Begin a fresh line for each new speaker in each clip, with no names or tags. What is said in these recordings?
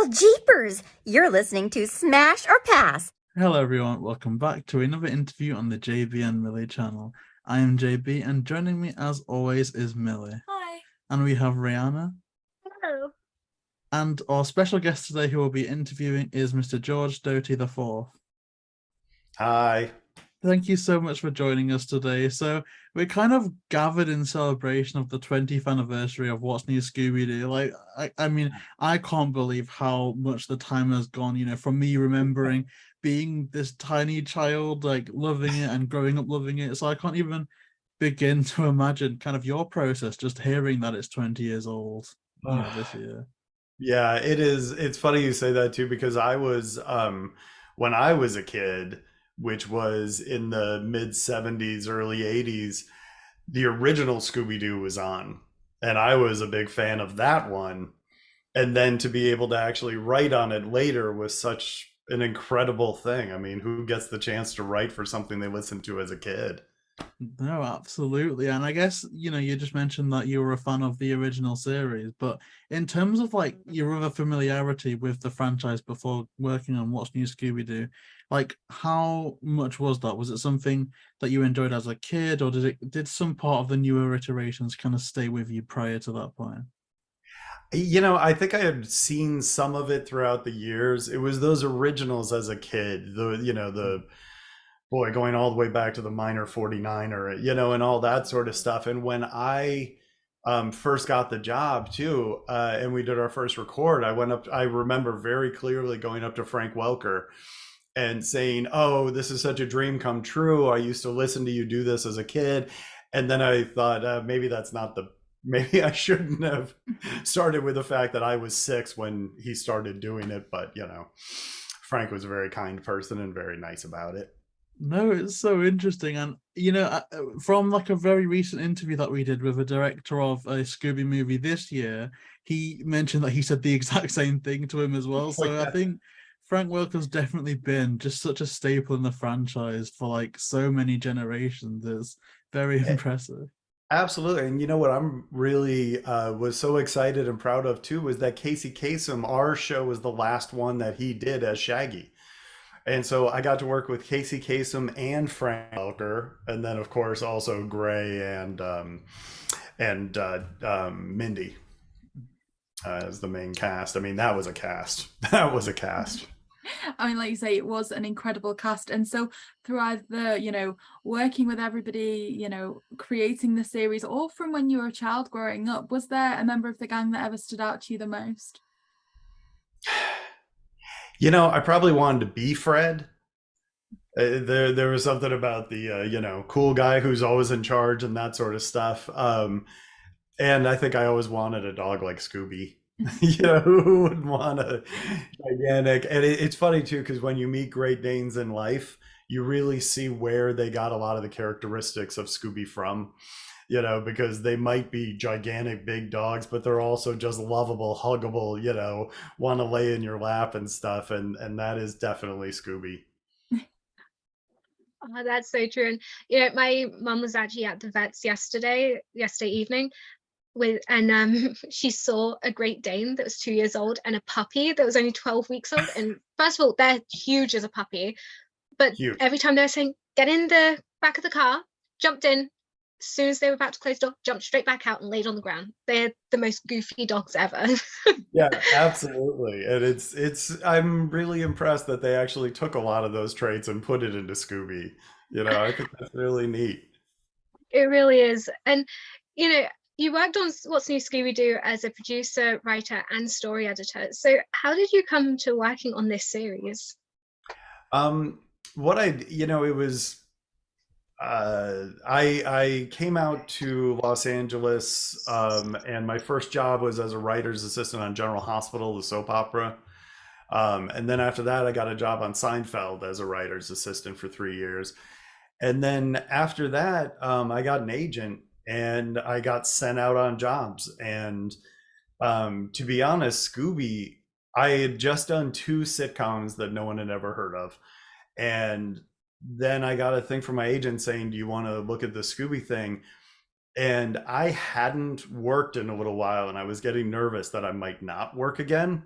Well, jeepers! You're listening to Smash or Pass.
Hello everyone, welcome back to another interview on the JayBee and Millie channel. I am JayBee and joining me as always is Millie.
Hi.
And we have Rhianna.
Hello.
And our special guest today who will be interviewing is Mr. George Doty the Fourth.
Hi.
Thank you so much for joining us today. So we're kind of gathered in celebration of the 20th anniversary of What's New Scooby Doo. Like, I mean, I can't believe how much the time has gone, you know, from me remembering being this tiny child, like loving it and growing up loving it. So I can't even begin to imagine kind of your process just hearing that it's 20 years old, you know, this year.
Yeah, it is. It's funny you say that too, because I was when I was a kid, which was in the mid 70s, early 80s, the original Scooby Doo was on. And I was a big fan of that one. And then to be able to actually write on it later was such an incredible thing. I mean, who gets the chance to write for something they listened to as a kid?
No, absolutely. And I guess, you know, you just mentioned that you were a fan of the original series, but in terms of like your other familiarity with the franchise before working on What's New Scooby-Doo, like how much was that? Was it something that you enjoyed as a kid, or did some part of the newer iterations kind of stay with you prior to that point?
You know, I think I had seen some of it throughout the years. It was those originals as a kid, the boy, going all the way back to the minor 49er, and all that sort of stuff. And when I first got the job too, and we did our first record, I remember very clearly going up to Frank Welker and saying, "Oh, this is such a dream come true. I used to listen to you do this as a kid." And then I thought, maybe I shouldn't have started with the fact that I was 6 when he started doing it. But, Frank was a very kind person and very nice about it.
No, it's so interesting. And, you know, from like a very recent interview that we did with a director of a Scooby movie this year, he mentioned that he said the exact same thing to him as well. So I think Frank Welker's definitely been just such a staple in the franchise for like so many generations. It's very impressive.
Absolutely. And you know what I'm really was so excited and proud of too was that Casey Kasem, our show was the last one that he did as Shaggy. And so I got to work with Casey Kasem and Frank Welker, and then of course also Gray and Mindy as the main cast. I mean, that was a cast. That was a cast.
I mean, like you say, it was an incredible cast. And so through either, working with everybody, creating the series, or from when you were a child growing up, was there a member of the gang that ever stood out to you the most?
I probably wanted to be Fred. There was something about the cool guy who's always in charge and that sort of stuff. And I think I always wanted a dog like Scooby. Who would want a gigantic? And it's funny too, because when you meet Great Danes in life, you really see where they got a lot of the characteristics of Scooby from. Because they might be gigantic big dogs, but they're also just lovable, huggable, want to lay in your lap and stuff. And that is definitely Scooby.
Oh, that's so true. And my mum was actually at the vets yesterday evening and she saw a Great Dane that was 2 years old and a puppy that was only 12 weeks old. And first of all, they're huge as a puppy, but
Huge.
Every time they were saying, "Get in the back of the car," jumped in. As soon as they were about to close the door, jumped straight back out and laid on the ground. They're the most goofy dogs ever.
Yeah, absolutely. And I'm really impressed that they actually took a lot of those traits and put it into Scooby. I think that's really neat.
It really is. And you worked on What's New Scooby Doo as a producer, writer, and story editor. So how did you come to working on this series?
It was I came out to Los Angeles, and my first job was as a writer's assistant on General Hospital, the soap opera. And then after that, I got a job on Seinfeld as a writer's assistant for 3 years. And then after that, I got an agent and I got sent out on jobs. And to be honest, Scooby, I had just done 2 sitcoms that no one had ever heard of. And then I got a thing from my agent saying, "Do you want to look at the Scooby thing?" And I hadn't worked in a little while and I was getting nervous that I might not work again.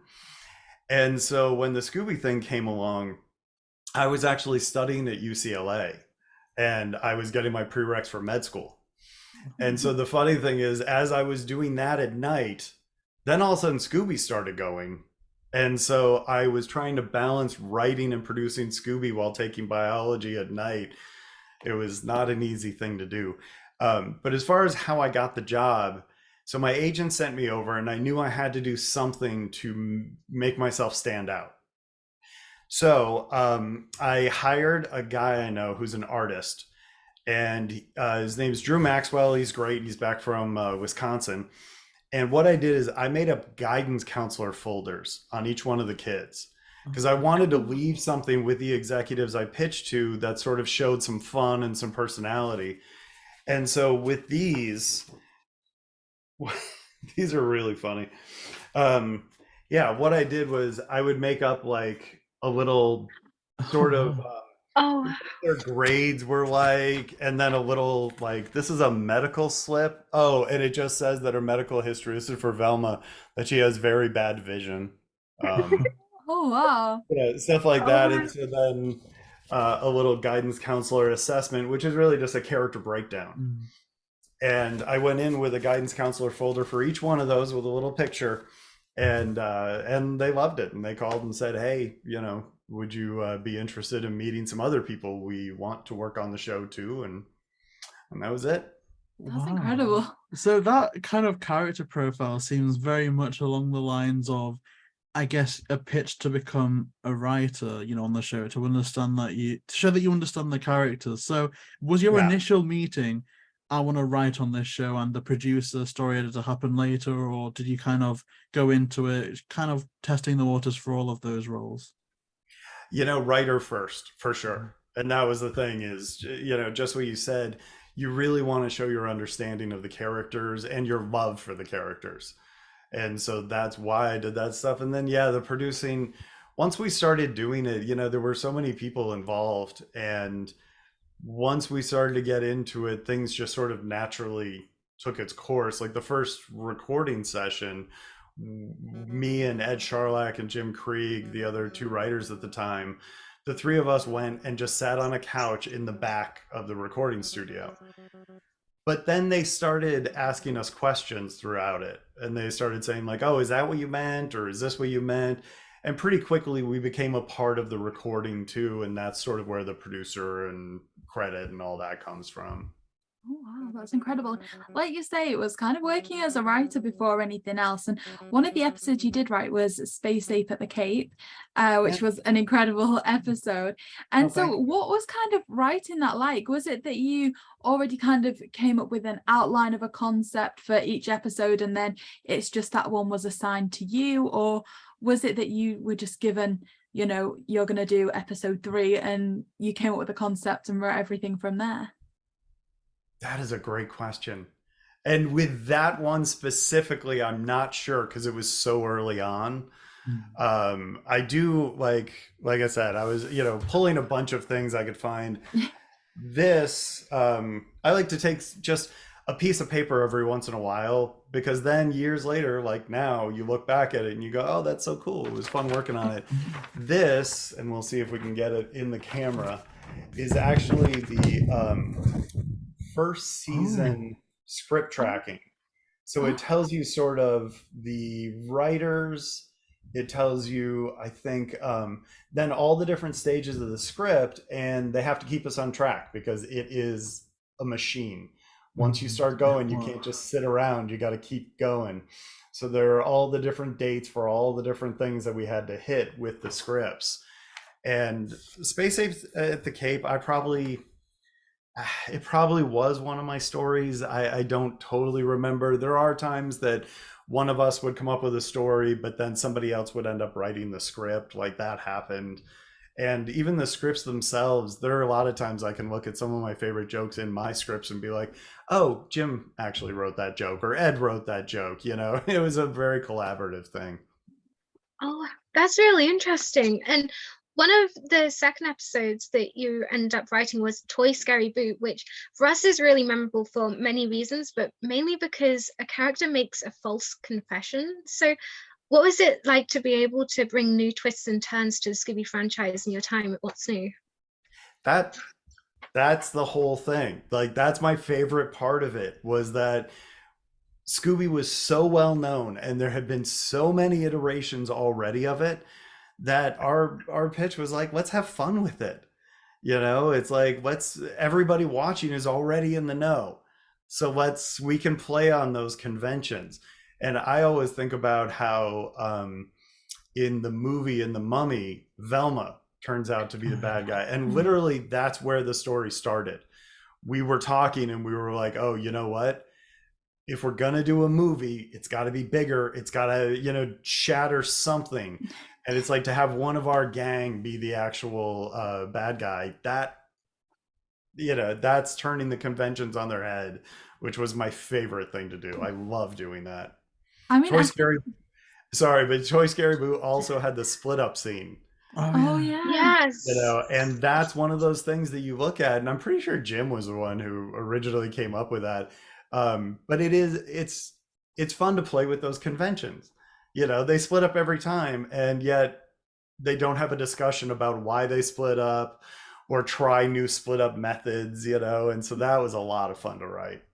And so when the Scooby thing came along, I was actually studying at UCLA and I was getting my prereqs for med school. And so the funny thing is, as I was doing that at night, then all of a sudden Scooby started going. And so I was trying to balance writing and producing Scooby while taking biology at night. It was not an easy thing to do. But as far as how I got the job, so my agent sent me over and I knew I had to do something to make myself stand out. So I hired a guy I know who's an artist, and his name's Drew Maxwell. He's great. He's back from Wisconsin. And what I did is I made up guidance counselor folders on each one of the kids because I wanted to leave something with the executives I pitched to that sort of showed some fun and some personality. And so with these, these are really funny. Yeah, what I did was I would make up like a little sort of
Oh,
their grades were like, and then a little like, this is a medical slip. Oh, and it just says that her medical history, this is for Velma, that she has very bad vision.
Oh, wow.
Yeah, stuff like that. And so then a little guidance counselor assessment, which is really just a character breakdown. And I went in with a guidance counselor folder for each one of those with a little picture, and they loved it. And they called and said, hey, you know, would you be interested in meeting some other people we want to work on the show too? And that was it.
That's incredible.
So that kind of character profile seems very much along the lines of, I guess, a pitch to become a writer, you know, on the show, to understand that to show that you understand the characters. So was your initial meeting, I want to write on this show, and the producer, story editor happen later, or did you kind of go into it kind of testing the waters for all of those roles?
You know, writer first, for sure. And that was the thing is, you know, just what you said, you really want to show your understanding of the characters and your love for the characters. And so that's why I did that stuff. And then, yeah, the producing, once we started doing it, you know, there were so many people involved. And once we started to get into it, things just sort of naturally took its course. Like the first recording session, me and Ed Charlack and Jim Krieg, the other two writers at the time, the three of us went and just sat on a couch in the back of the recording studio. But then they started asking us questions throughout it. And they started saying like, oh, is that what you meant? Or is this what you meant? And pretty quickly we became a part of the recording too. And that's sort of where the producer and credit and all that comes from.
Oh, wow, that's incredible. Like you say, it was kind of working as a writer before anything else. And one of the episodes you did write was Space Ape at the Cape, which was an incredible episode. And so what was kind of writing that like? Was it that you already kind of came up with an outline of a concept for each episode, and then it's just that one was assigned to you? Or was it that you were just given, you know, you're going to do episode 3 and you came up with a concept and wrote everything from there?
That is a great question. And with that one specifically, I'm not sure because it was so early on. I do like I said, I was, you know, pulling a bunch of things I could find. This, I like to take just a piece of paper every once in a while, because then years later, like now, you look back at it and you go, oh, that's so cool. It was fun working on it. This, and we'll see if we can get it in the camera, is actually the first season script tracking. So it tells you sort of the writers, it tells you, I think, then all the different stages of the script, and they have to keep us on track because it is a machine. Once you start going, you can't just sit around, you got to keep going. So there are all the different dates for all the different things that we had to hit with the scripts. And Space Ape at the Cape, it probably was one of my stories. I don't totally remember. There are times that one of us would come up with a story, but then somebody else would end up writing the script. Like that happened. And even the scripts themselves, there are a lot of times I can look at some of my favorite jokes in my scripts and be like, oh, Jim actually wrote that joke, or Ed wrote that joke. You know, it was a very collaborative thing.
Oh, that's really interesting. And one of the second episodes that you ended up writing was Toy Scary Boot, which for us is really memorable for many reasons, but mainly because a character makes a false confession. So What was it like to be able to bring new twists and turns to the Scooby franchise in your time at What's New?
That's the whole thing. Like, that's my favorite part of it, was that Scooby was so well known and there had been so many iterations already of it, that our pitch was like, let's have fun with it. It's like, everybody watching is already in the know. So we can play on those conventions. And I always think about how in the movie, in The Mummy, Velma turns out to be the bad guy. And literally that's where the story started. We were talking and we were like, oh, you know what? If we're going to do a movie, it's got to be bigger. It's got to, shatter something. And it's like, to have one of our gang be the actual bad guy, that's turning the conventions on their head, which was my favorite thing to do. I love doing that.
I mean,
Toy Scary Boo also had the split up scene.
Oh yeah.
Yes.
And that's one of those things that you look at, and I'm pretty sure Jim was the one who originally came up with that. But it's fun to play with those conventions. They split up every time, and yet they don't have a discussion about why they split up or try new split up methods, and so that was a lot of fun to write.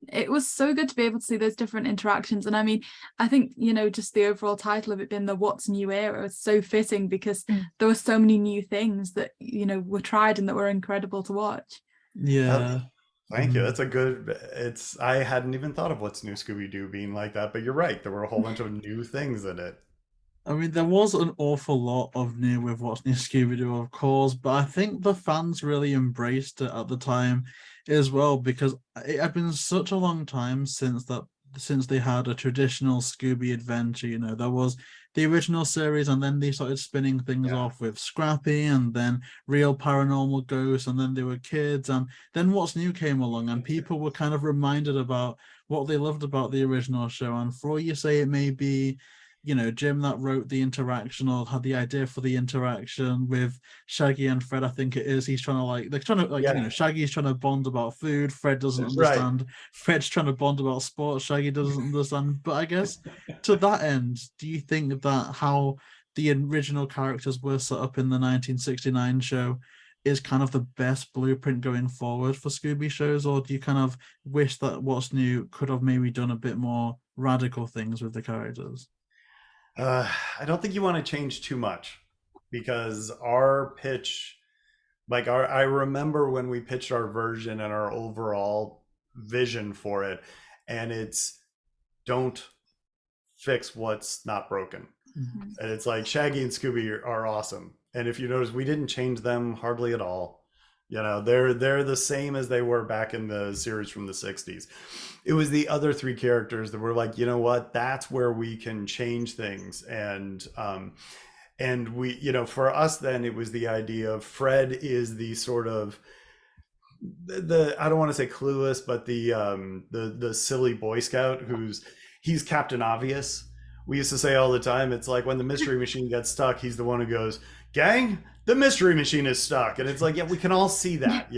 It was so good to be able to see those different interactions. And I mean, I think, just the overall title of it being the What's New era was so fitting, because there were so many new things that, were tried and that were incredible to watch.
Yeah.
Thank you. That's a good, I hadn't even thought of What's New Scooby Doo being like that, but you're right. There were a whole bunch of new things in it.
I mean, there was an awful lot of new with What's New Scooby Doo, of course, but I think the fans really embraced it at the time as well, because it had been such a long time since they had a traditional Scooby adventure. There was the original series, and then they started spinning things off with Scrappy, and then Real Paranormal Ghosts, and then they were kids, and then What's New came along, and people were kind of reminded about what they loved about the original show. And for all you say it may be, Jim that wrote the interaction or had the idea for the interaction with Shaggy and Fred, I think it is. He's trying to Shaggy's trying to bond about food. Fred doesn't understand. Right. Fred's trying to bond about sports. Shaggy doesn't understand. But I guess to that end, do you think that how the original characters were set up in the 1969 show is kind of the best blueprint going forward for Scooby shows? Or do you kind of wish that What's New could have maybe done a bit more radical things with the characters?
I don't think you want to change too much, because our pitch, I remember when we pitched our version and our overall vision for it, and it's don't fix what's not broken. Mm-hmm. And it's like Shaggy and Scooby are awesome. And if you notice, we didn't change them hardly at all. They're the same as they were back in the series from the 60s. It was the other three characters that were like, what, that's where we can change things. And we, for us then, it was the idea of Fred is the sort of the I don't want to say clueless, but the silly Boy Scout he's Captain Obvious. We used to say all the time, it's like when the mystery machine gets stuck, he's the one who goes, gang, the mystery machine is stuck. And it's like, yeah, we can all see that,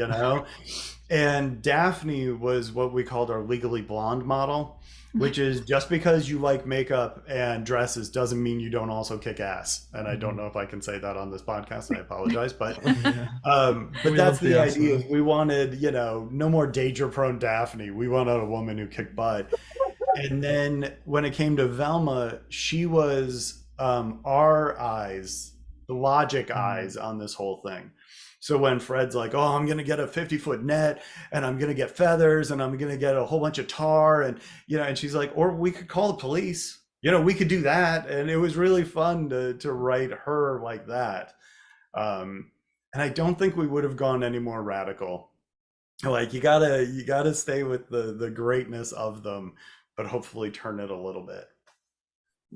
And Daphne was what we called our Legally Blonde model, which is just because you like makeup and dresses doesn't mean you don't also kick ass. And I don't know if I can say that on this podcast, I apologize, but that's the idea. We wanted, no more danger-prone Daphne. We wanted a woman who kicked butt. And then when it came to Velma, she was our eyes, the logic eyes on this whole thing. So when Fred's like, oh, I'm going to get a 50-foot net and I'm going to get feathers and I'm going to get a whole bunch of tar and, and she's like, or we could call the police, we could do that. And it was really fun to write her like that. And I don't think we would have gone any more radical. Like you gotta stay with the greatness of them, but hopefully turn it a little bit.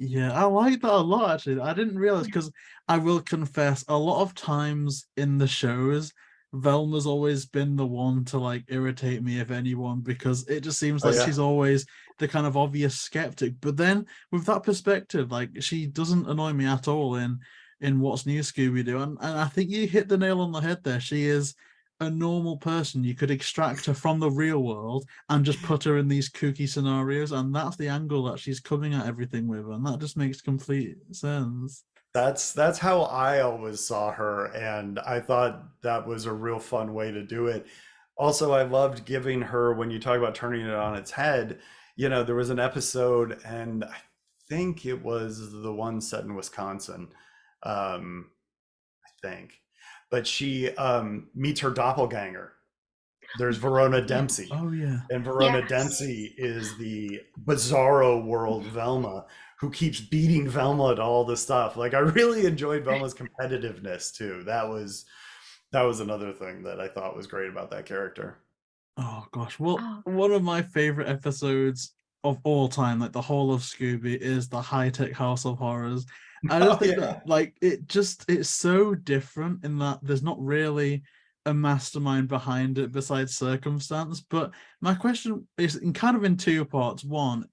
Yeah, I like that a lot, actually. I didn't realize, because I will confess, a lot of times in the shows, Velma's always been the one to irritate me, if anyone, because it just seems like she's always the kind of obvious skeptic. But then with that perspective, she doesn't annoy me at all in What's New Scooby Doo. And I think you hit the nail on the head there. She is a normal person. You could extract her from the real world and just put her in these kooky scenarios, and that's the angle that she's coming at everything with, and that just makes complete sense.
That's how I always saw her, and I thought that was a real fun way to do it. Also, I loved giving her, when you talk about turning it on its head, there was an episode, and I think it was the one set in Wisconsin, I think, but she meets her doppelganger. There's Verona Dempsey.
Oh yeah.
And Verona
Yes.
Dempsey is the bizarro world Velma, who keeps beating Velma at all the stuff. Like, I really enjoyed Velma's competitiveness too. That was another thing that I thought was great about that character.
Oh gosh, well,
Oh.
one of my favorite episodes of all time, like the whole of Scooby, is the High Tech House of Horrors. I just think that, like, it's so different in that there's not really a mastermind behind it besides circumstance. But my question is in two parts. One,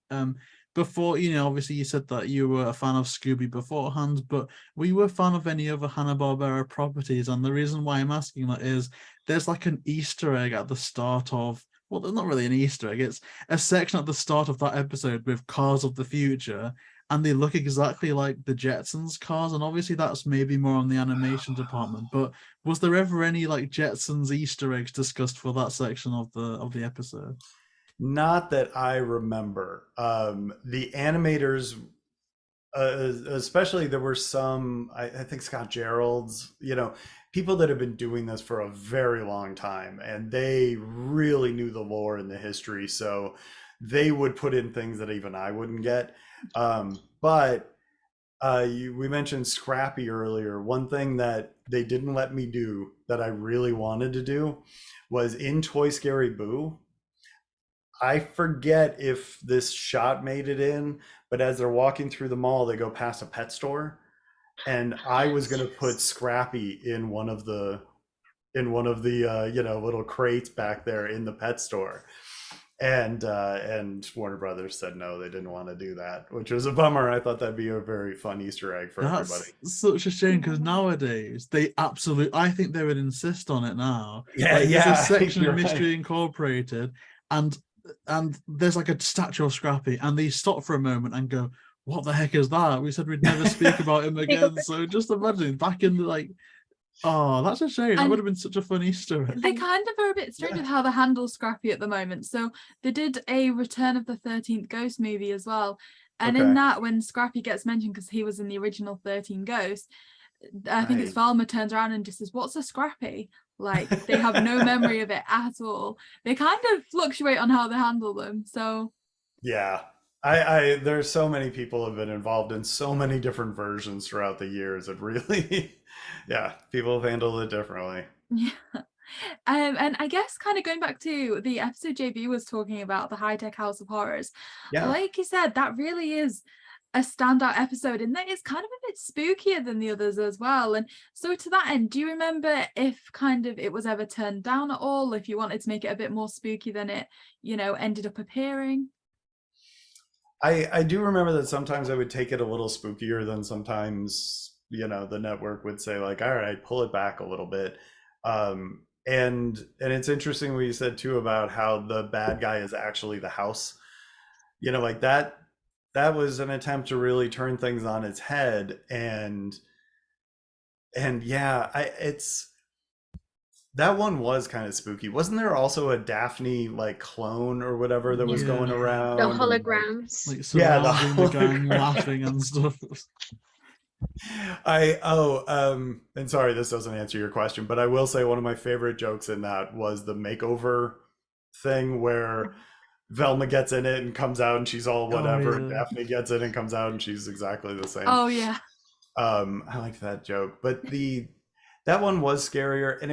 before, obviously you said that you were a fan of Scooby beforehand, but were you a fan of any other Hanna-Barbera properties? And the reason why I'm asking that is there's like an Easter egg at the start of, well, there's not really an Easter egg, it's a section at the start of that episode with Cars of the Future, and they look exactly like the Jetsons cars, and obviously that's maybe more on the animation department, but was there ever any like Jetsons Easter eggs discussed for that section of the episode?
Not that I remember. The animators, especially, there were some, I think Scott Gerald's, people that have been doing this for a very long time, and they really knew the lore and the history. So they would put in things that even I wouldn't get. But we mentioned Scrappy earlier. One thing that they didn't let me do that I really wanted to do was in Toy Scary Boo. I forget if this shot made it in, but as they're walking through the mall, they go past a pet store, and I was going to put Scrappy in one of the little crates back there in the pet store, and Warner Brothers said no, they didn't want to do that, which was a bummer. I thought that'd be a very fun Easter egg for everybody.
That's such a shame, because nowadays I think they would insist on it now.
Yeah,
like,
yeah,
there's a
I think
section
you're
of Mystery
right.
Incorporated, and there's like a statue of Scrappy, and they stop for a moment and go, "What the heck is that? We said we'd never speak about him again." So just imagine back in the oh, that's a shame. That
And
would have been such a fun Easter egg.
they kind of are a bit strange with how they handle Scrappy at the moment. So they did a Return of the 13th Ghost movie as well. And in
Okay.
that, when Scrappy gets mentioned, because he was in the original 13 Ghosts, I think it's
Right.
Velma turns around and just says, "What's a Scrappy?" Like, they have no memory of it at all. They kind of fluctuate on how they handle them. So
Yeah. I there's so many people have been involved in so many different versions throughout the years. It really, yeah, people have handled it differently.
yeah. And I guess kind of going back to the episode JayBee was talking about, the High Tech House of Horrors.
Yeah.
Like you said, that really is a standout episode, and that is kind of a bit spookier than the others as well. And so to that end, do you remember if kind of it was ever turned down at all, if you wanted to make it a bit more spooky than it, ended up appearing?
I do remember that sometimes I would take it a little spookier than sometimes, the network would say, like, all right, pull it back a little bit. And it's interesting what you said too about how the bad guy is actually the house. Like that was an attempt to really turn things on its head. And yeah, that one was kind of spooky. Wasn't there also a Daphne like clone or whatever that was going
Yeah.
around?
The
and, like,
holograms.
Like
Yeah, the
surrounding the gang,
hologram.
laughing and stuff.
And sorry, this doesn't answer your question, but I will say one of my favorite jokes in that was the makeover thing where Velma gets in it and comes out and she's all whatever, and
yeah.
Daphne gets in and comes out and she's exactly the same.
Oh yeah.
I like that joke, but that one was scarier, and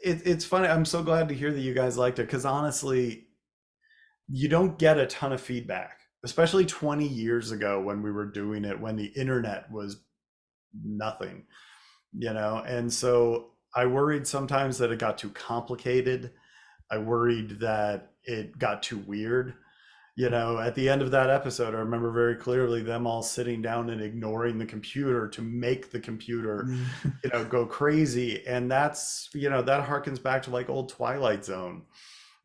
it's funny. I'm so glad to hear that you guys liked it, because honestly, you don't get a ton of feedback, especially 20 years ago when we were doing it, when the internet was nothing, and so I worried sometimes that it got too complicated. I worried that it got too weird, You know, at the end of that episode, I remember very clearly them all sitting down and ignoring the computer to make the computer, you know, go crazy. And that's, you know, that harkens back to like old Twilight Zone,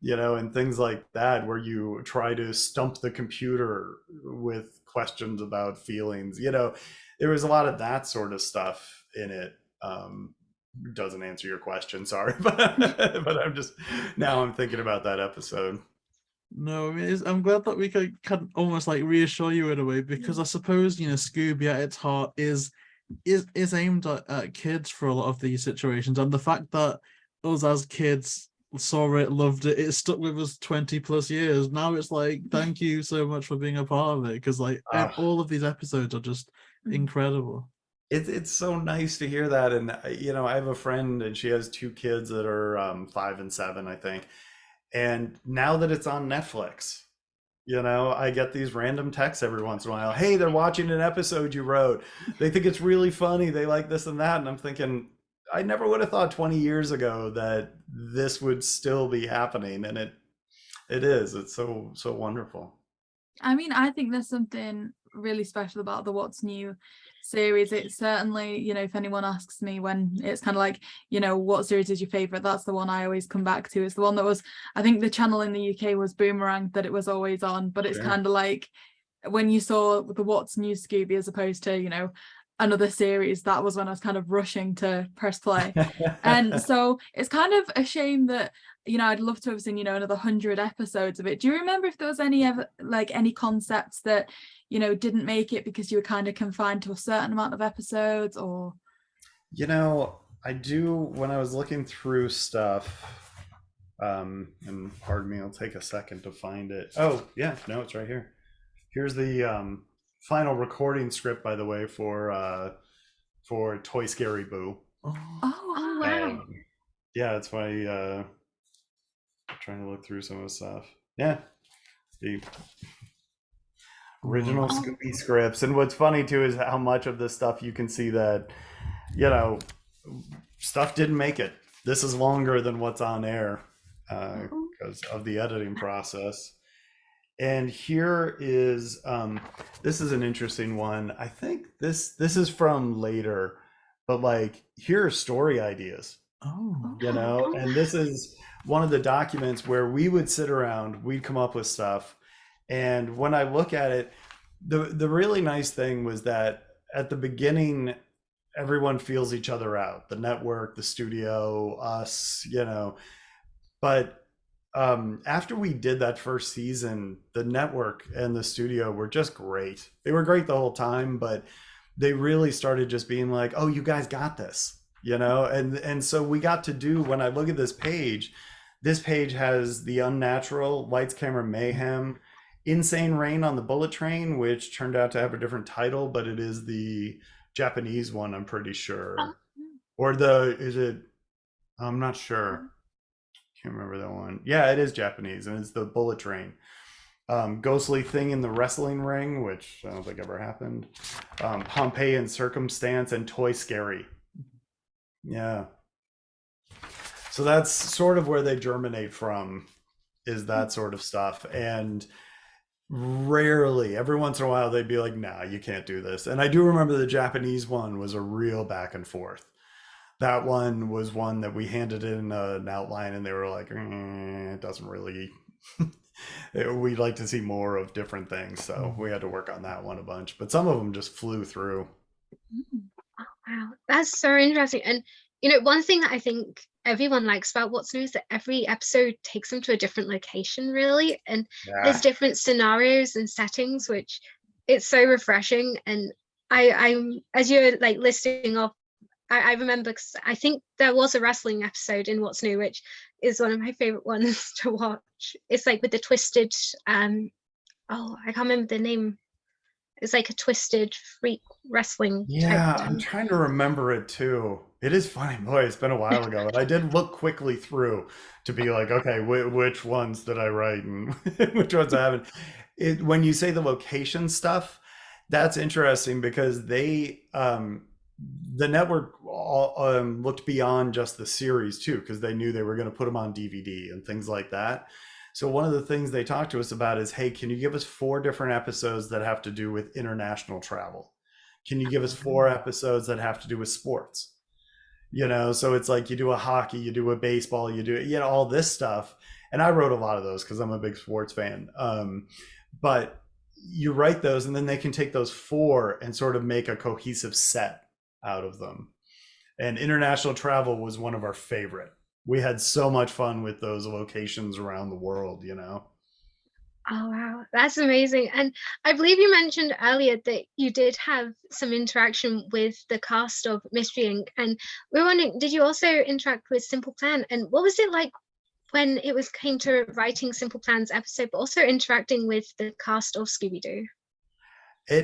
you know, and things like that, where you try to stump the computer with questions about feelings. You know, there was a lot of that sort of stuff in it. Doesn't answer your question, sorry, but I'm just, now I'm thinking about that episode.
No, I mean, I'm glad that we can almost like reassure you in a way, because I suppose, you know, Scooby at its heart is aimed at kids for a lot of these situations, and the fact that us as kids saw it, loved it, it stuck with us 20 plus years. Now it's like, thank you so much for being a part of it, because like all of these episodes are just incredible.
It's so nice to hear that. And you know, I have a friend and she has 2 kids that are 5 and 7, I think. And now that it's on Netflix, you know, I get these random texts every once in a while. Hey, they're watching an episode you wrote. They think it's really funny. They like this and that. And I'm thinking, I never would have thought 20 years ago that this would still be happening. And it is. It's so wonderful.
I mean, I think there's something really special about the What's New series. It's certainly, you know, if anyone asks me when it's kind of like, you know, what series is your favorite, that's the one I always come back to. It's the one that was, I think the channel in the UK was Boomerang, that it was always on, but it's kind of like when you saw the What's New Scooby as opposed to, you know, another series, that was when I was kind of rushing to press play. And so it's kind of a shame that, you know, I'd love to have seen, you know, another 100 episodes of it. Do you remember if there was any any concepts that, you know, didn't make it because you were kind of confined to a certain amount of episodes? Or,
you know, I do, when I was looking through stuff, and pardon me, I'll take a second to find it. Oh yeah, no, it's right here. Here's the final recording script, by the way, for Toy Scary Boo.
oh
wow.
Yeah, that's why trying to look through some of the stuff. Yeah, the original Scooby scripts. And what's funny too is how much of this stuff you can see that, you know, stuff didn't make it. This is longer than what's on air because of the editing process. And here is this is an interesting one. I think this is from later, but like, here are story ideas. You know, and this is one of the documents where we would sit around, we'd come up with stuff. And when I look at it, the really nice thing was that at the beginning, everyone feels each other out, the network, the studio, us, you know. But after we did that first season, the network and the studio were just great. They were great the whole time, but they really started just being like, oh, you guys got this, you know. And so we got to do, when I look at this page has The Unnatural, Lights, Camera, Mayhem, Insane Rain on the Bullet Train, which turned out to have a different title, but it is the Japanese one, I'm pretty sure. Or I'm not sure. Can't remember that one. Yeah, it is Japanese, and it's the Bullet Train. Ghostly Thing in the Wrestling Ring, which I don't think ever happened. Pompeii and Circumstance, and Toy Scary. Yeah. So that's sort of where they germinate from, is that sort of stuff. And rarely, every once in a while, they'd be like, nah, you can't do this. And I do remember the Japanese one was a real back and forth. That one was one that we handed in an outline and they were like, it doesn't really, we'd like to see more of different things. So we had to work on that one a bunch, but some of them just flew through.
Oh, wow, that's so interesting. And you know, one thing that I think everyone likes about What's New is that every episode takes them to a different location, really, and there's different scenarios and settings, which it's so refreshing. And I'm, as you're like listing off, I remember, 'cause I think there was a wrestling episode in What's New, which is one of my favorite ones to watch. It's like with the twisted I can't remember the name. It's like a twisted freak wrestling type.
I'm trying to remember it too. It is funny, boy, it's been a while ago, and I did look quickly through to be like, okay, which ones did I write and which ones I haven't. When you say the location stuff, that's interesting because they the network looked beyond just the series too, because they knew they were going to put them on DVD and things like that. So one of the things they talked to us about is, hey, can you give us 4 different episodes that have to do with international travel? Can you give us 4 episodes that have to do with sports? So it's like you do a hockey, you do a baseball, you do all this stuff. And I wrote a lot of those because I'm a big sports fan. But you write those, and then they can take those 4 and sort of make a cohesive set out of them. And international travel was one of our favorite. We had so much fun with those locations around the world.
Oh wow, that's amazing. And I believe you mentioned earlier that you did have some interaction with the cast of Mystery Inc. And we're wondering, did you also interact with Simple Plan? And what was it like when it came to writing Simple Plan's episode, but also interacting with the cast of Scooby Doo?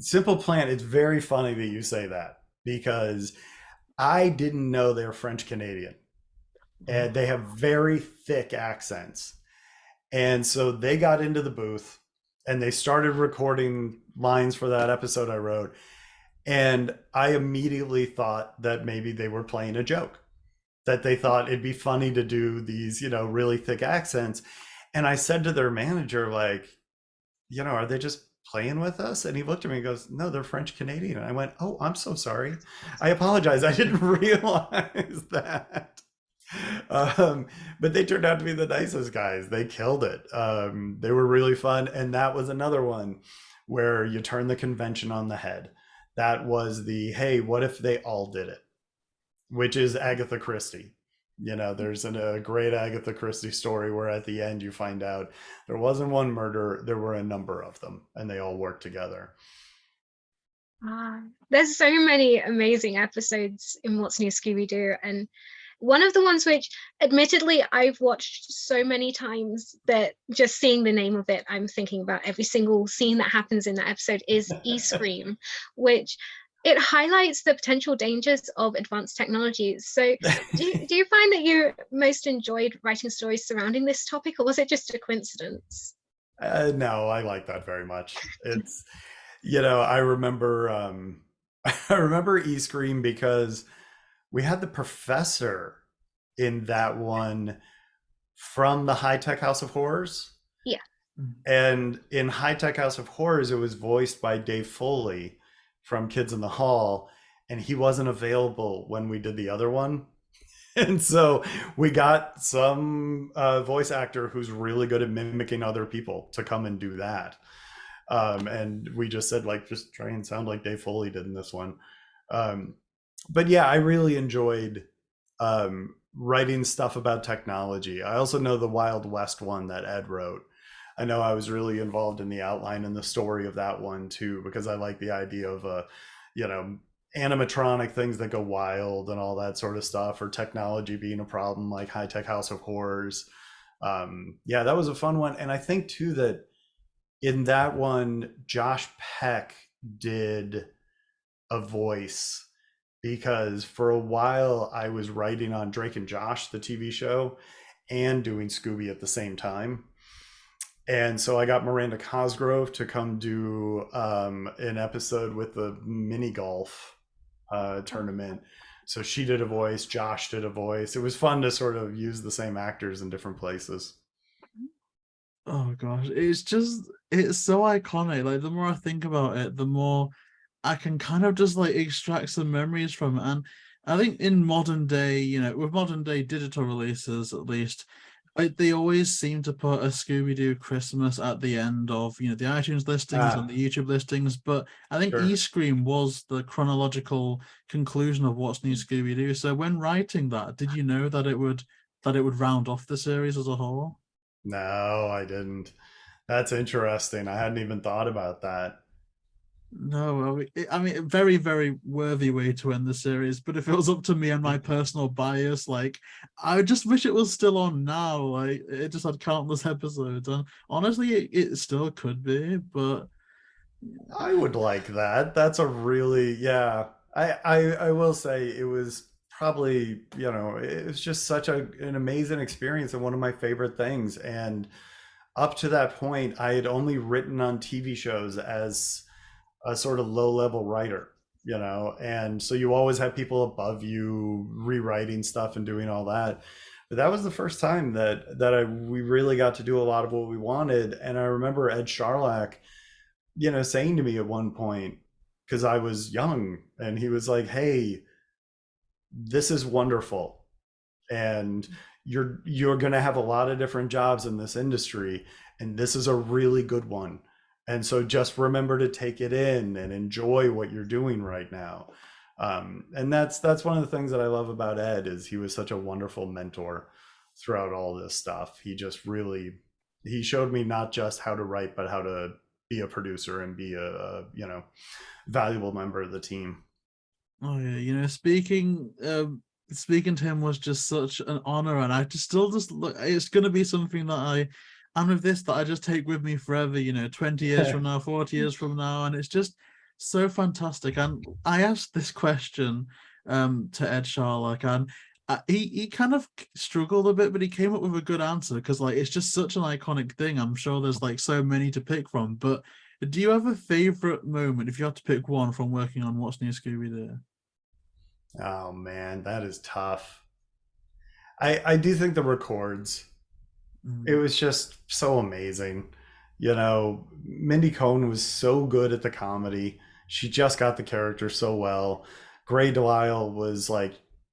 Simple Plan, it's very funny that you say that, because I didn't know they're French Canadian, and they have very thick accents. And so they got into the booth and they started recording lines for that episode I wrote. And I immediately thought that maybe they were playing a joke, that they thought it'd be funny to do these, really thick accents. And I said to their manager, like, are they just playing with us? And he looked at me and goes, no, they're French Canadian. And I went, oh, I'm so sorry. I apologize. I didn't realize that. But they turned out to be the nicest guys. They killed it. They were really fun. And that was another one where you turn the convention on the head. That was hey, what if they all did it? Which is Agatha Christie. There's a great Agatha Christie story where at the end you find out there wasn't one murder, there were a number of them, and they all worked together.
There's so many amazing episodes in What's New Scooby Doo, and one of the ones which admittedly I've watched so many times that just seeing the name of it, I'm thinking about every single scene that happens in that episode, is E-Scream, which it highlights the potential dangers of advanced technologies. So do you find that you most enjoyed writing stories surrounding this topic, or was it just a coincidence?
No, I like that very much. It's, I remember I remember E-Scream because we had the professor in that one from the High Tech House of Horrors.
Yeah.
And in High Tech House of Horrors, it was voiced by Dave Foley from Kids in the Hall, and he wasn't available when we did the other one. And so we got some voice actor who's really good at mimicking other people to come and do that. And we just said, like, just try and sound like Dave Foley did in this one. But yeah, I really enjoyed writing stuff about technology. I also know the Wild West one that Ed wrote. I know I was really involved in the outline and the story of that one too, because I like the idea of animatronic things that go wild and all that sort of stuff, or technology being a problem like High Tech House of Horrors. Yeah, that was a fun one. And I think too that in that one, Josh Peck did a voice, because for a while I was writing on Drake and Josh, the TV show, and doing Scooby at the same time. And so I got Miranda Cosgrove to come do an episode with the mini golf tournament. So she did a voice, Josh did a voice. It was fun to sort of use the same actors in different places.
Oh gosh, it's so iconic. Like, the more I think about it, the more I can kind of just like extract some memories from it. And I think in modern day, with modern day digital releases at least, they always seem to put a Scooby-Doo Christmas at the end of, the iTunes listings and the YouTube listings. But I think
Sure.
E-Scream was the chronological conclusion of What's New Scooby-Doo. So when writing that, did you know that it would round off the series as a whole?
No, I didn't. That's interesting. I hadn't even thought about that.
No, I mean, a very, very worthy way to end the series. But if it was up to me and my personal bias, like, I just wish it was still on now. Like, it just had countless episodes, and honestly, it still could be. But
I would like that. That's a really, yeah. I will say it was probably, it was just such an amazing experience and one of my favorite things. And up to that point, I had only written on TV shows as a sort of low-level writer, and so you always have people above you rewriting stuff and doing all that. But that was the first time we really got to do a lot of what we wanted. And I remember Ed Charlack, saying to me at one point, because I was young, and he was like, "Hey, this is wonderful, and you're going to have a lot of different jobs in this industry, and this is a really good one. And so just remember to take it in and enjoy what you're doing right now." And that's one of the things that I love about Ed, is he was such a wonderful mentor throughout all this stuff. He showed me not just how to write, but how to be a producer and be a valuable member of the team.
Oh yeah, speaking to him was just such an honor, and I just look. It's going to be something that I just take with me forever. 20 years from now, 40 years from now, and it's just so fantastic. And I asked this question to Ed Charlock, and he kind of struggled a bit, but he came up with a good answer, because it's just such an iconic thing. I'm sure there's so many to pick from, but do you have a favorite moment if you had to pick one from working on What's New Scooby Doo?
Oh man, that is tough. I do think the records. It was just so amazing. Mindy Cohn was so good at the comedy. She just got the character so well. Gray DeLisle was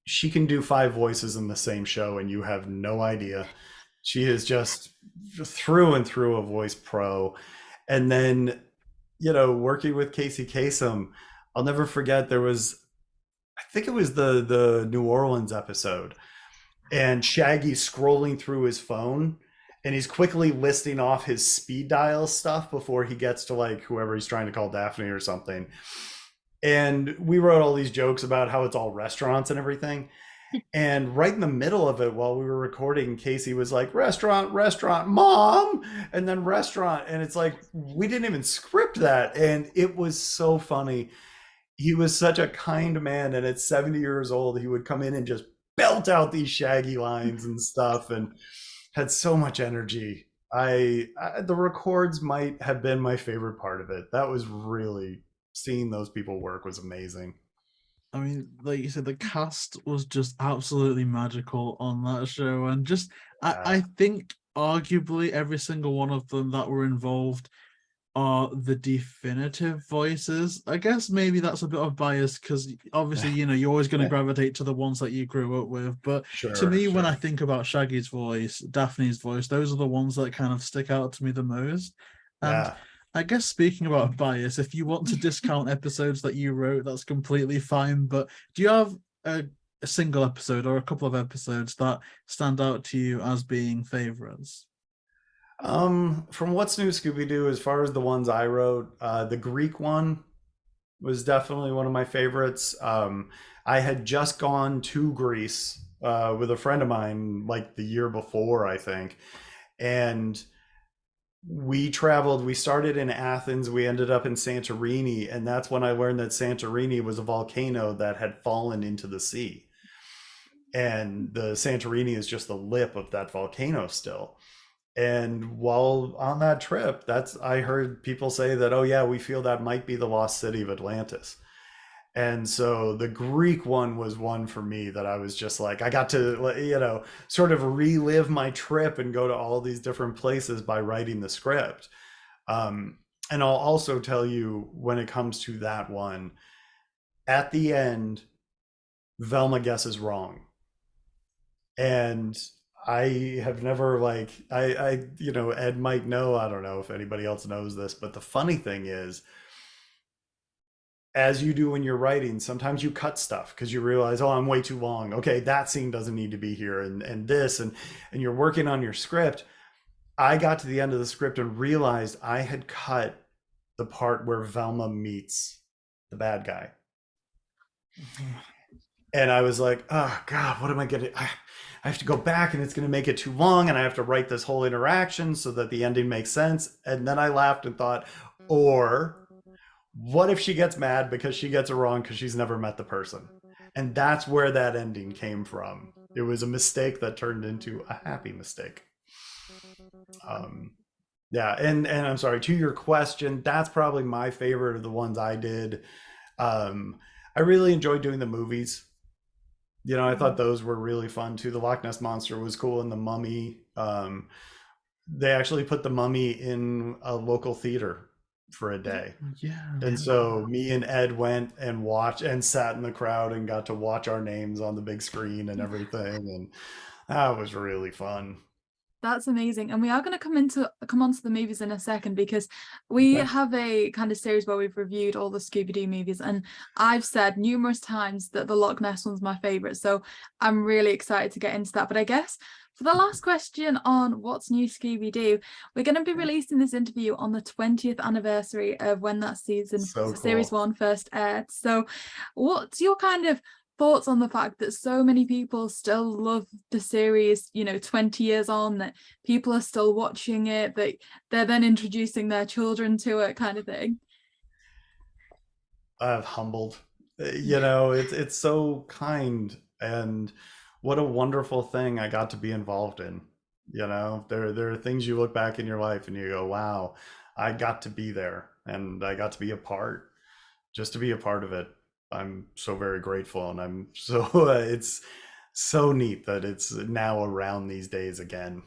she can do 5 voices in the same show, and you have no idea. She is just through and through a voice pro. And then, working with Casey Kasem, I'll never forget, I think it was the New Orleans episode, and Shaggy's scrolling through his phone, and he's quickly listing off his speed dial stuff before he gets to whoever he's trying to call Daphne or something. And we wrote all these jokes about how it's all restaurants and everything. And right in the middle of it, while we were recording, Casey was like, "Restaurant, restaurant, mom," and then restaurant. And it's we didn't even script that. And it was so funny. He was such a kind man. And at 70 years old, he would come in and just belt out these Shaggy lines and stuff, and had so much energy. The records might have been my favorite part of it. That was really, seeing those people work was amazing.
I mean, like you said, the cast was just absolutely magical on that show, and just I think arguably every single one of them that were involved are the definitive voices. I guess maybe that's a bit of bias, because obviously you're always going to gravitate to the ones that you grew up with. But to me, when I think about Shaggy's voice, Daphne's voice, those are the ones that kind of stick out to me the most. And I guess, speaking about bias, if you want to discount episodes that you wrote, that's completely fine. But do you have a single episode or a couple of episodes that stand out to you as being favorites?
From What's New Scooby Doo, as far as the ones I wrote, the Greek one was definitely one of my favorites. I had just gone to Greece with a friend of mine the year before, I think. And we traveled, we started in Athens, we ended up in Santorini, and that's when I learned that Santorini was a volcano that had fallen into the sea. And the Santorini is just the lip of that volcano still. And while on that trip, I heard people say that, "Oh yeah, we feel that might be the lost city of Atlantis." And so the Greek one was one for me that I was just I got to, sort of relive my trip and go to all these different places by writing the script. And I'll also tell you, when it comes to that one, at the end, Velma guesses wrong. And I have never Ed might know, I don't know if anybody else knows this, but the funny thing is, as you do when you're writing, sometimes you cut stuff because you realize, "Oh, I'm way too long. Okay, that scene doesn't need to be here," and this, and you're working on your script. I got to the end of the script and realized I had cut the part where Velma meets the bad guy. And I was like, "Oh God, what am I gonna? I have to go back, and it's gonna make it too long, and I have to write this whole interaction so that the ending makes sense." And then I laughed and thought, or what if she gets mad because she gets it wrong because she's never met the person? And that's where that ending came from. It was a mistake that turned into a happy mistake. And I'm sorry, to your question, that's probably my favorite of the ones I did. I really enjoyed doing the movies. You know, I thought those were really fun too. The Loch Ness monster was cool, and the mummy. They actually put the mummy in a local theater for a day.
Yeah.
And so me and Ed went and watched and sat in the crowd and got to watch our names on the big screen and everything. And that was really fun.
That's amazing. And we are going to come on to the movies in a second, because we
Okay.
have a kind of series where we've reviewed all the Scooby Doo movies, and I've said numerous times that the Loch Ness one's my favorite. So I'm really excited to get into that. But I guess for the last question on what's new Scooby Doo, we're going to be releasing this interview on the 20th anniversary of when that
So
series
cool.
1 first aired. So what's your kind of thoughts on the fact that so many people still love the series, 20 years on, that people are still watching it, that they're then introducing their children to it, kind of thing?
I've humbled. You know, it's so kind, and what a wonderful thing I got to be involved in. You know, there are things you look back in your life and you go, wow, I got to be there and I got to be a part, just to be a part of it. I'm so very grateful, and I'm so it's so neat that it's now around these days again.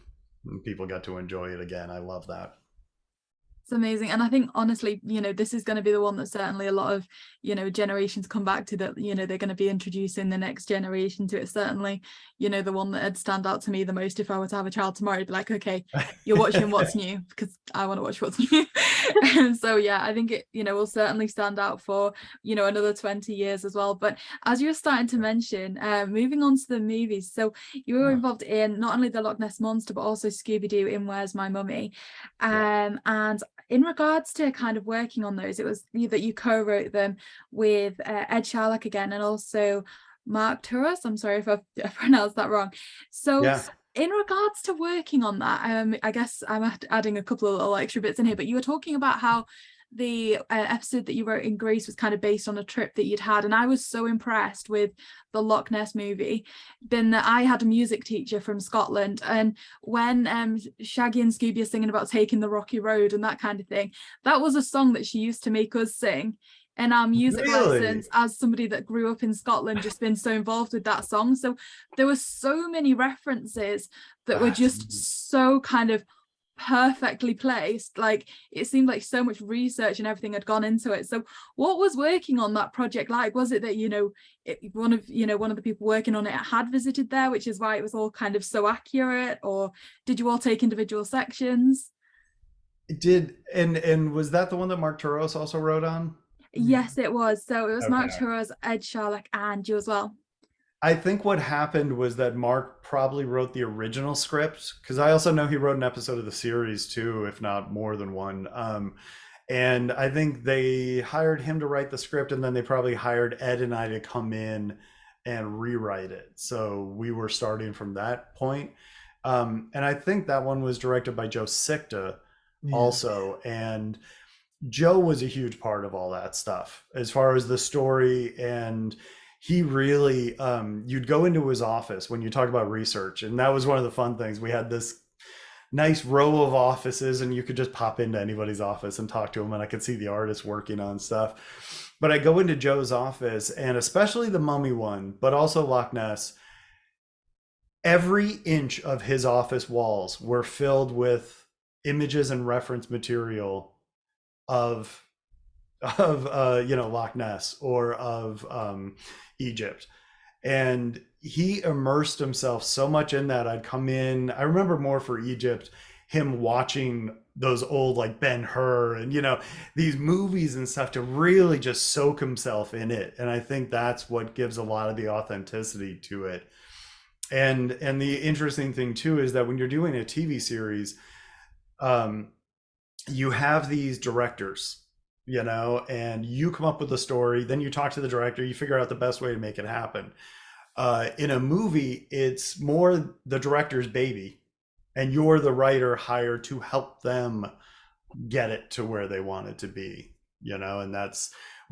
And people got to enjoy it again. I love that.
It's amazing. And I think honestly, this is going to be the one that certainly a lot of, generations come back to, that, they're going to be introducing the next generation to it. Certainly, the one that would stand out to me the most if I were to have a child tomorrow, it'd be like, okay, you're watching what's new, because I want to watch what's new. And so, yeah, I think it, will certainly stand out for, another 20 years as well. But as you were starting to mention, moving on to the movies, so you were involved in not only the Loch Ness Monster, but also Scooby Doo in Where's My Mummy? And in regards to kind of working on those, it was that you co-wrote them with Ed Sharlock again, and also Mark Turris. I'm sorry if I pronounced that wrong. So
Yeah.
in regards to working on that, I guess I'm adding a couple of little extra bits in here, but you were talking about how the episode that you wrote in Greece was kind of based on a trip that you'd had, and I was so impressed with the Loch Ness movie, being that I had a music teacher from Scotland, and when Shaggy and Scooby are singing about taking the rocky road and that kind of thing, that was a song that she used to make us sing in our music
Really?
lessons, as somebody that grew up in Scotland, just been so involved with that song. So there were so many references that were just so kind of perfectly placed. Like, it seemed like so much research and everything had gone into it. So what was working on that project like? Was it that one of the people working on it had visited there, which is why it was all kind of so accurate, or did you all take individual sections?
It did, and was that the one that Mark Turos also wrote on?
Yes, it was. So it was Mark
Okay.
Turris, Ed Sharlock, and you as well.
I think what happened was that Mark probably wrote the original script, because I also know he wrote an episode of the series too, if not more than one. And I think they hired him to write the script, and then they probably hired Ed and I to come in and rewrite it. So we were starting from that point. And I think that one was directed by Joe Sikta also. And Joe was a huge part of all that stuff as far as the story. And he really, you'd go into his office when you talk about research, and that was one of the fun things. We had this nice row of offices, and you could just pop into anybody's office and talk to them, and I could see the artists working on stuff. But I go into Joe's office, and especially the Mummy one, but also Loch Ness, every inch of his office walls were filled with images and reference material of Loch Ness or of Egypt. And he immersed himself so much in that. I'd come in, I remember more for Egypt, him watching those old like Ben-Hur and these movies and stuff, to really just soak himself in it. And I think that's what gives a lot of the authenticity to it. And the interesting thing too is that when you're doing a TV series, you have these directors, and you come up with a story, then you talk to the director, you figure out the best way to make it happen. In a movie, it's more the director's baby, and you're the writer hired to help them get it to where they want it to be, and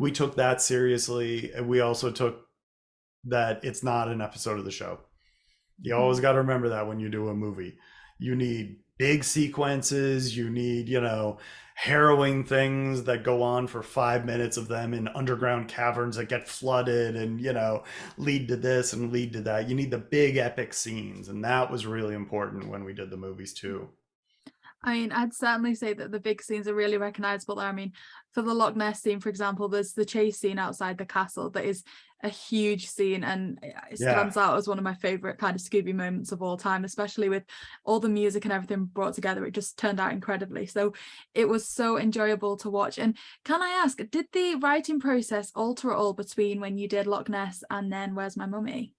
we took that seriously. And we also took that it's not an episode of the show. You always got to remember that when you do a movie, you need big sequences, you need, harrowing things that go on for 5 minutes of them in underground caverns that get flooded and, lead to this and lead to that. You need the big epic scenes. And that was really important when we did the movies too.
I mean, I'd certainly say that the big scenes are really recognizable there. I mean, for the Loch Ness scene, for example, there's the chase scene outside the castle that is a huge scene, and it stands out as one of my favorite kind of Scooby moments of all time, especially with all the music and everything brought together. It just turned out incredibly. So it was so enjoyable to watch. And can I ask, did the writing process alter at all between when you did Loch Ness and then Where's My Mummy?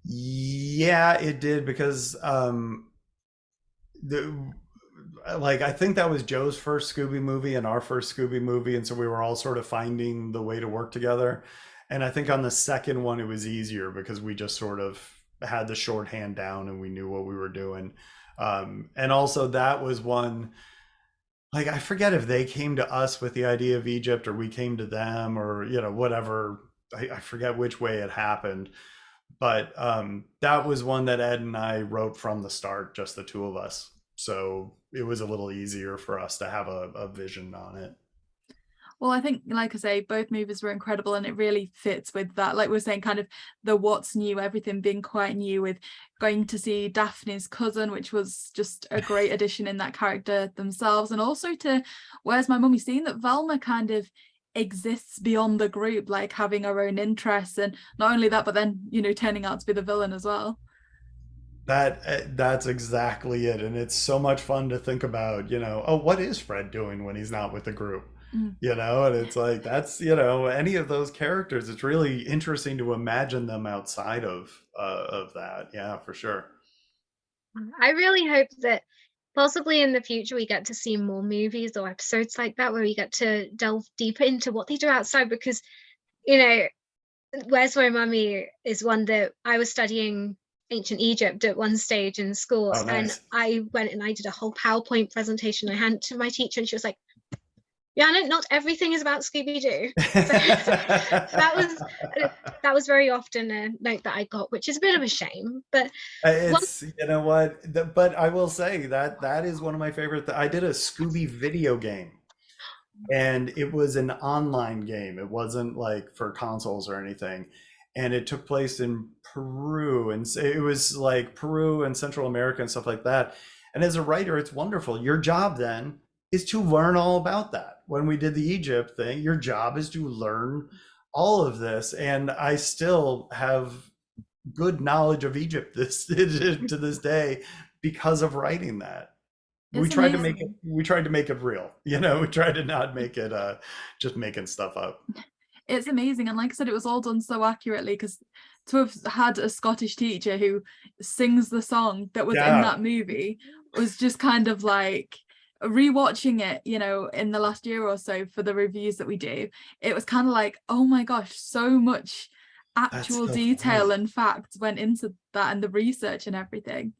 Yeah, it did, because I think that was Joe's first Scooby movie and our first Scooby movie, and so we were all sort of finding the way to work together. And I think on the second one it was easier because we just sort of had the shorthand down and we knew what we were doing. And also that was one, I forget if they came to us with the idea of Egypt or we came to them, or whatever. I forget which way it happened. But that was one that Ed and I wrote from the start, just the two of us. So it was a little easier for us to have a vision on it.
Well, I think, like I say, both movies were incredible, and it really fits with that. Like we're saying, kind of the what's new, everything being quite new, with going to see Daphne's cousin, which was just a great addition in that character themselves. And also to Where's My Mummy, seeing that Velma kind of exists beyond the group, like having her own interests, and not only that, but then turning out to be the villain as well.
That's exactly it. And it's so much fun to think about, what is Fred doing when he's not with the group? And it's like, that's, any of those characters, it's really interesting to imagine them outside of that. Yeah, for sure.
I really hope that possibly in the future we get to see more movies or episodes like that where we get to delve deeper into what they do outside, because Where's My Mummy is one that I was studying ancient Egypt at one stage in school.
Oh, nice.
And I went and I did a whole PowerPoint presentation I handed to my teacher, and she was like, Rhianna, not everything is about Scooby Doo. So that was very often a note that I got, which is a bit of a shame. But
it's but I will say that is one of my favorite. I did a Scooby video game, and it was an online game. It wasn't like for consoles or anything, and it took place in Peru, and it was like Peru and Central America and stuff like that. And as a writer, it's wonderful. Your job then is to learn all about that. When we did the Egypt thing, your job is to learn all of this. And I still have good knowledge of Egypt to this day because of writing that. We tried to make it real. We tried to not make it just making stuff up.
It's amazing. And like I said, it was all done so accurately, because to have had a Scottish teacher who sings the song that was in that movie was just kind of like, rewatching it in the last year or so for the reviews that we do, it was kind of like, oh my gosh, so much actual detail and facts went into that, and the research and everything.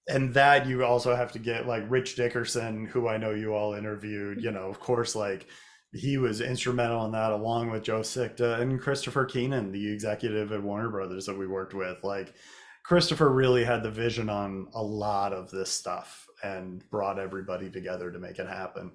And that you also have to get like Rich Dickerson, who I know you all interviewed, of course, like he was instrumental in that, along with Joe Sikta and Christopher Keenan, the executive at Warner Brothers that we worked with. Like Christopher really had the vision on a lot of this stuff and brought everybody together to make it happen.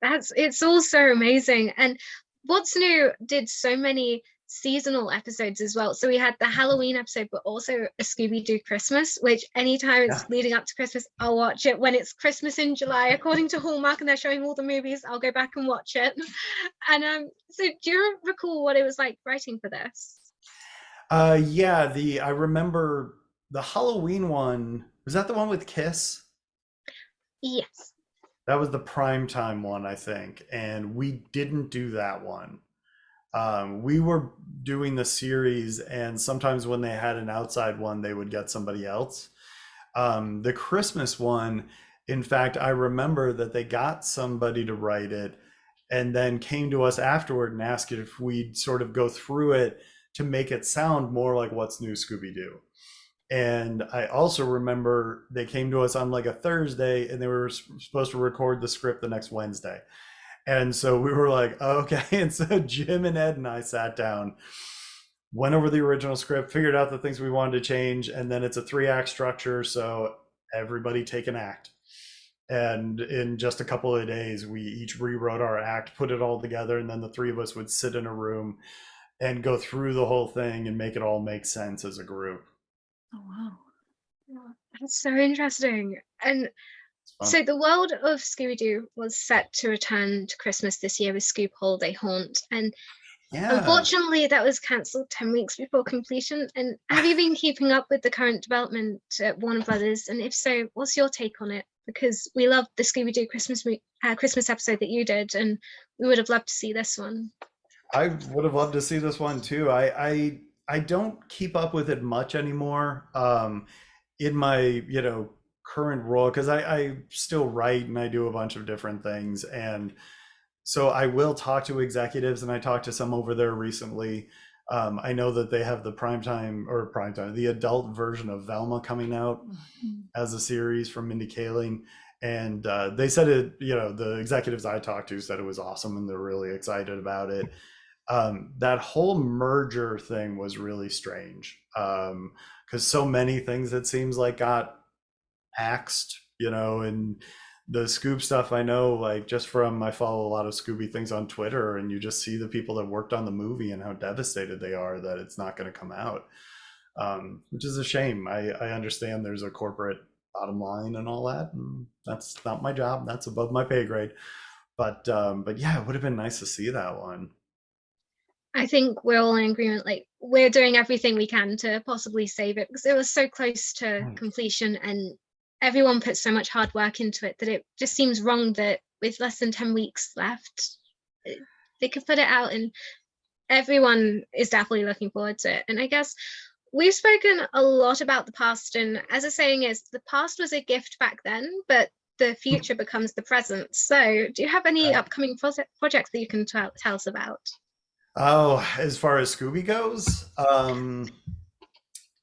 It's all so amazing. And What's New did so many seasonal episodes as well. So we had the Halloween episode, but also a Scooby Doo Christmas, which anytime it's leading up to Christmas, I'll watch it. When it's Christmas in July, according to Hallmark, and they're showing all the movies, I'll go back and watch it. And so do you recall what it was like writing for this?
I remember the Halloween one. Was that the one with Kiss?
Yes.
That was the primetime one, I think. And we didn't do that one. We were doing the series, and sometimes when they had an outside one, they would get somebody else. The Christmas one, in fact, I remember that they got somebody to write it and then came to us afterward and asked if we'd sort of go through it to make it sound more like What's New Scooby Doo. And I also remember they came to us on like a Thursday, and they were supposed to record the script the next Wednesday. And so we were like, okay. And so Jim and Ed and I sat down, went over the original script, figured out the things we wanted to change. And then it's a 3-act structure. So everybody take an act. And in just a couple of days, we each rewrote our act, put it all together, and then the three of us would sit in a room and go through the whole thing and make it all make sense as a group.
Oh wow.
Yeah, that's so interesting. And
It's fun.
so the world of Scooby Doo was set to return to Christmas this year with Scoob Holiday Haunt, and
Yeah.
unfortunately that was cancelled 10 weeks before completion. And have you been keeping up with the current development at Warner Brothers? And if so, what's your take on it? Because we loved the Scooby Doo Christmas episode that you did, and we would have loved to see this one.
I would have loved to see this one too. I don't keep up with it much anymore. In my, you know, current role, because I still write and I do a bunch of different things. And so I will talk to executives, and I talked to some over there recently. I know that they have the the adult version of Velma coming out as a series from Mindy Kaling. And they said it, you know, the executives I talked to said it was awesome and they're really excited about it. That whole merger thing was really strange, because so many things, it seems like, got axed, you know. And the Scoob stuff, I know, like, just from, I follow a lot of Scooby things on Twitter, and you just see the people that worked on the movie and how devastated they are that it's not going to come out, which is a shame. I understand there's a corporate bottom line and all that, and that's not my job, that's above my pay grade. But yeah, it would have been nice to see that one.
I think we're all in agreement, like, we're doing everything we can to possibly save it, because it was so close to completion and everyone put so much hard work into it that it just seems wrong that with less than 10 weeks left, they could put it out, and everyone is definitely looking forward to it. And I guess we've spoken a lot about the past, and as the saying is, the past was a gift back then, but the future becomes the present. So do you have any upcoming projects that you can tell us about?
Oh, as far as Scooby goes,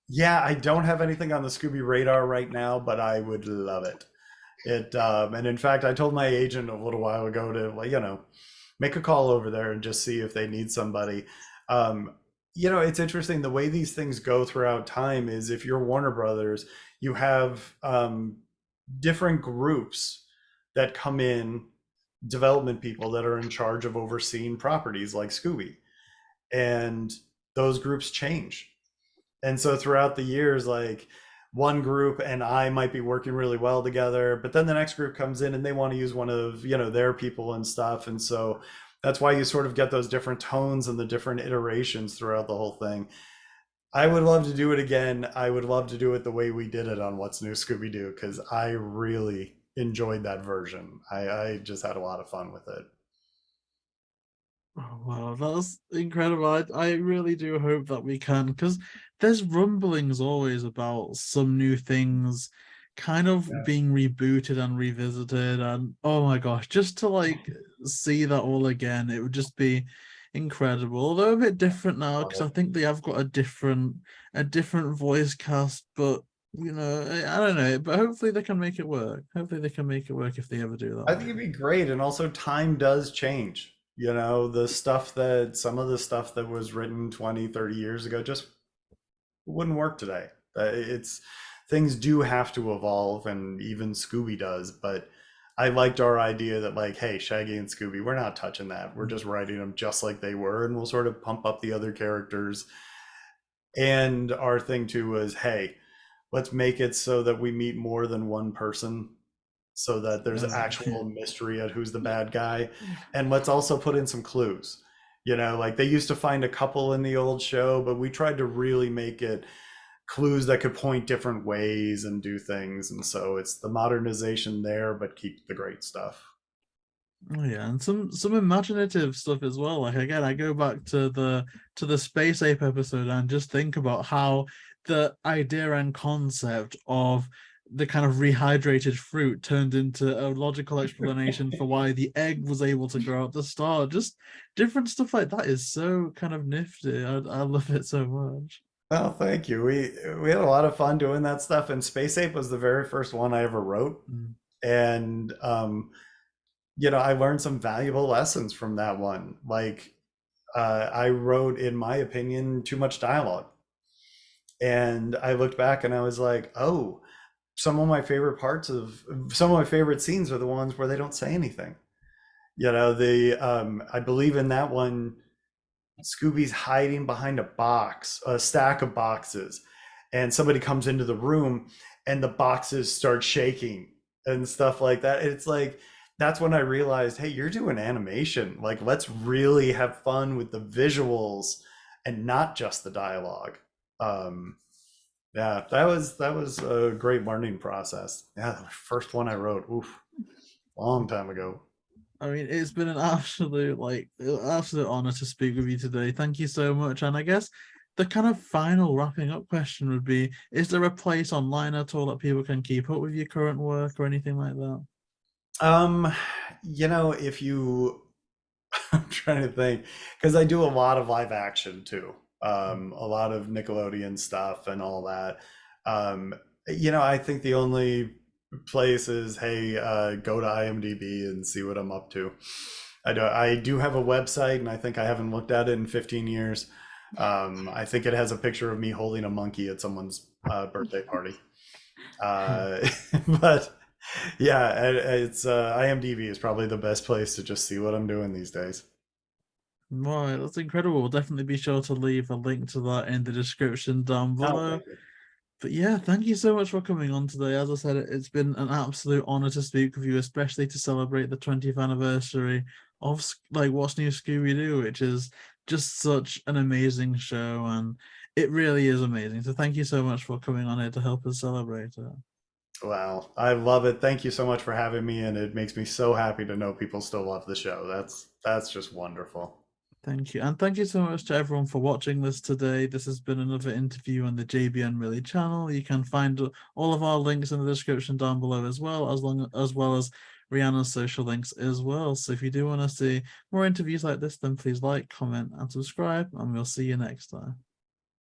yeah, I don't have anything on the Scooby radar right now, but I would love it. And in fact, I told my agent a little while ago to, like, you know, make a call over there and just see if they need somebody. You know, it's interesting, the way these things go throughout time is, if you're Warner Brothers, you have different groups that come in, development people that are in charge of overseeing properties like Scooby, and those groups change. And so throughout the years, like, one group and I might be working really well together, but then the next group comes in and they want to use one of, you know, their people and stuff. And so that's why you sort of get those different tones and the different iterations throughout the whole thing. I would love to do it again. I would love to do it the way we did it on What's New Scooby Doo, because I really enjoyed that version. I just had a lot of fun with it.
Oh, wow, that's incredible. I really do hope that we can, because there's rumblings always about some new things kind of being rebooted and revisited, and oh my gosh, just to like see that all again, it would just be incredible. Although a bit different now, because I think they have got a different voice cast, but you know, I don't know, but hopefully they can make it work. Hopefully they can make it work if they ever do that.
I think it'd be great. And also, time does change. You know, some of the stuff that was written 20, 30 years ago just wouldn't work today. Things do have to evolve, and even Scooby does. But I liked our idea that, like, hey, Shaggy and Scooby, we're not touching that. We're just writing them just like they were, and we'll sort of pump up the other characters. And our thing too was, hey, let's make it so that we meet more than one person, so that there's actual mystery at who's the bad guy. And let's also put in some clues. You know, like, they used to find a couple in the old show, but we tried to really make it clues that could point different ways and do things. And so it's the modernization there, but keep the great stuff.
Oh yeah, and some imaginative stuff as well. Like, again, I go back to the Space Ape episode and just think about how the idea and concept of the kind of rehydrated fruit turned into a logical explanation for why the egg was able to grow up the star. Just different stuff like that is so kind of nifty. I love it so much.
Oh, thank you. We had a lot of fun doing that stuff, and Space Ape was the very first one I ever wrote. And you know, I learned some valuable lessons from that one. Like, I wrote, in my opinion, too much dialogue. And I looked back and I was like, oh, some of my favorite parts of some of my favorite scenes are the ones where they don't say anything. You know, I believe in that one, Scooby's hiding behind a stack of boxes, and somebody comes into the room and the boxes start shaking and stuff like that. It's like, that's when I realized, hey, you're doing animation. Like, let's really have fun with the visuals and not just the dialogue. Yeah, that was a great learning process. Yeah, the first one I wrote, oof, long time ago.
I mean, it's been an absolute honor to speak with you today. Thank you so much. And I guess the kind of final wrapping up question would be, is there a place online at all that people can keep up with your current work or anything like that?
You know, if you I'm trying to think, because I do a lot of live action too. A lot of Nickelodeon stuff and all that. You know, I think the only place is, hey, go to IMDb and see what I'm up to. I do have a website, and I think I haven't looked at it in 15 years. I think it has a picture of me holding a monkey at someone's birthday party. But yeah, it's IMDb is probably the best place to just see what I'm doing these days.
Right, that's incredible. We'll definitely be sure to leave a link to that in the description down below.
thank you.
But yeah, thank you so much for coming on today. As I said, it's been an absolute honor to speak with you, especially to celebrate the 20th anniversary of What's New Scooby Doo, which is just such an amazing show, and it really is amazing. So thank you so much for coming on here to help us celebrate it.
Wow, I love it. Thank you so much for having me, and it makes me so happy to know people still love the show. That's just wonderful.
Thank you. And thank you so much to everyone for watching this today. This has been another interview on the JayBee and Really channel. You can find all of our links in the description down below as well as Rhianna's social links as well. So if you do want to see more interviews like this, then please like, comment, and subscribe, and we'll see you next time.